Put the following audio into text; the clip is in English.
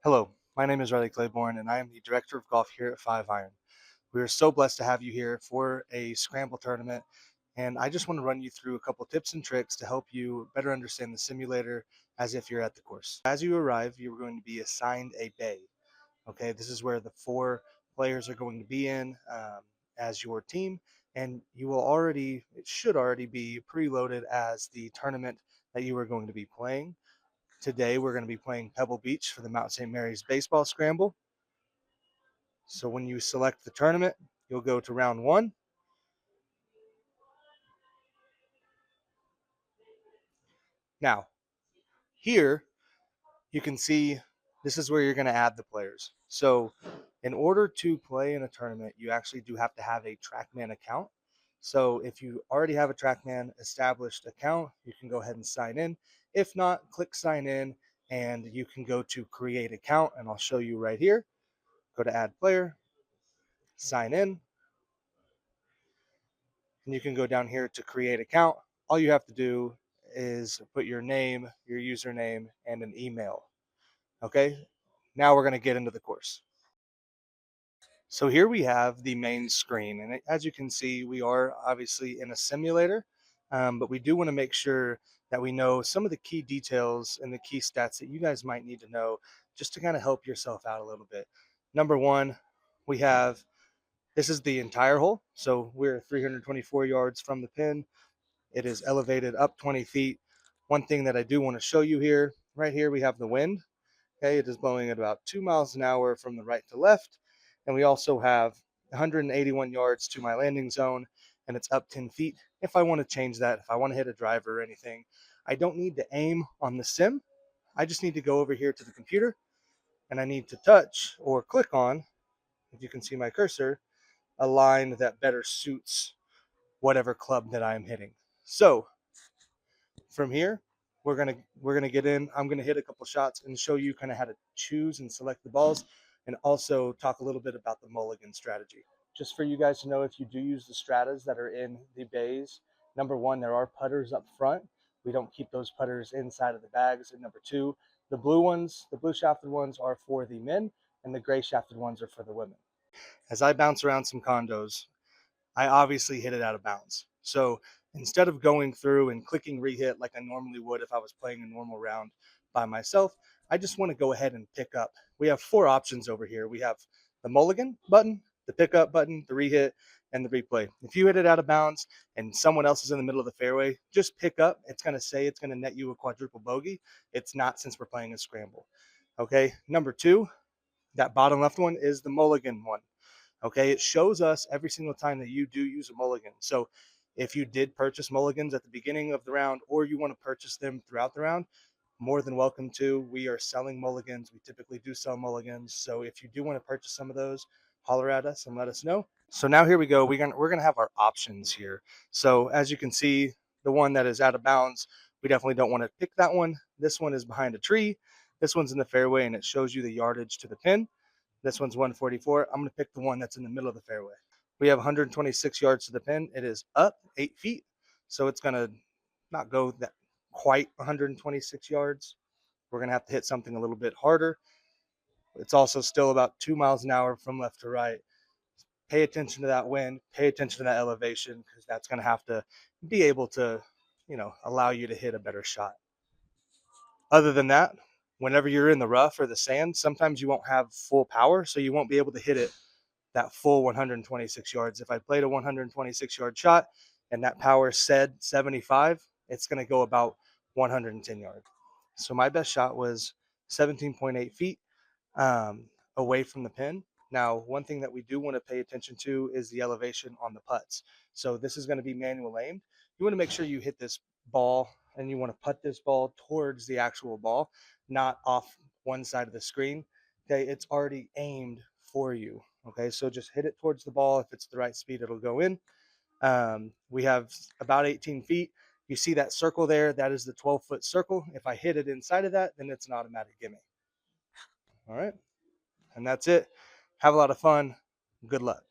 Hello, my name is Riley Claiborne, and I am the Director of Golf here at Five Iron. We are so blessed to have you here for a scramble tournament, and I just want to run you through a couple tips and tricks to help you better understand the simulator as if you're at the course. As you arrive, you're going to be assigned a bay. Okay, this is where the four players are going to be in as your team, and it should already be preloaded as the tournament that you are going to be playing. Today, we're going to be playing Pebble Beach for the Mount St. Mary's Baseball Scramble. So when you select the tournament, you'll go to round one. Now, here you can see this is where you're going to add the players. So in order to play in a tournament, you actually do have to have a TrackMan account. So if you already have a TrackMan established account, you can go ahead and sign in. If not, click sign in and you can go to create account, and I'll show you right here. Go to add player, sign in, and you can go down here to create account. All you have to do is put your name, your username, and an email. Okay, now we're going to get into the course. So here we have the main screen, and as you can see, we are obviously in a simulator, but we do want to make sure that we know some of the key details and the key stats that you guys might need to know just to kind of help yourself out a little bit. Number one, we have this is the entire hole, so we're 324 yards from the pin. It is elevated up 20 feet. One thing that I do want to show you here, right here, we have the wind. Okay, it is blowing at about 2 miles an hour from the right to left. And we also have 181 yards to my landing zone, and it's up 10 feet. If I want to change that, if I want to hit a driver or anything, I don't need to aim on the sim. I just need to go over here to the computer, and I need to touch or click on, if you can see my cursor, a line that better suits whatever club that I'm hitting. So from here, we're gonna get in. I'm gonna hit a couple shots and show you kind of how to choose and select the balls, and also talk a little bit about the mulligan strategy. Just for you guys to know, if you do use the stratas that are in the bays, number one, there are putters up front. We don't keep those putters inside of the bags. And number two, the blue ones, the blue shafted ones, are for the men, and the gray shafted ones are for the women. As I bounce around some condos, I obviously hit it out of bounds. So instead of going through and clicking rehit like I normally would if I was playing a normal round by myself, I just want to go ahead and pick up. We have four options over here. We have the mulligan button, the pickup button, the rehit, and the replay. If you hit it out of bounds and someone else is in the middle of the fairway, just pick up. It's going to say it's going to net you a quadruple bogey. It's not, since we're playing a scramble. Okay, number two, that bottom left one is the mulligan one. Okay, it shows us every single time that you do use a mulligan. So if you did purchase mulligans at the beginning of the round, or you want to purchase them throughout the round, more than welcome to. We are selling mulligans. We typically do sell mulligans. So if you do want to purchase some of those, holler at us and let us know. So now here we go. We're gonna have our options here. So as you can see, the one that is out of bounds, we definitely don't want to pick that one. This one is behind a tree. This one's in the fairway, and it shows you the yardage to the pin. This one's 144. I'm going to pick the one that's in the middle of the fairway. We have 126 yards to the pin. It is up 8 feet, so it's going to not go that quite 126 yards. We're going to have to hit something a little bit harder. It's also still about 2 miles an hour from left to right. Pay attention to that wind. Pay attention to that elevation, because that's going to have to be able to, allow you to hit a better shot. Other than that, whenever you're in the rough or the sand, sometimes you won't have full power, so you won't be able to hit it that full 126 yards. If I played a 126-yard shot and that power said 75, it's going to go about 110 yards. So my best shot was 17.8 feet away from the pin. Now, one thing that we do want to pay attention to is the elevation on the putts. So this is going to be manual aimed. You want to make sure you hit this ball, and you want to putt this ball towards the actual ball, not off one side of the screen. Okay, it's already aimed for you. Okay, so just hit it towards the ball. If it's the right speed, it'll go in. We have about 18 feet. You see that circle there? That is the 12-foot circle. If I hit it inside of that, then it's an automatic gimme. All right, and that's it. Have a lot of fun. Good luck.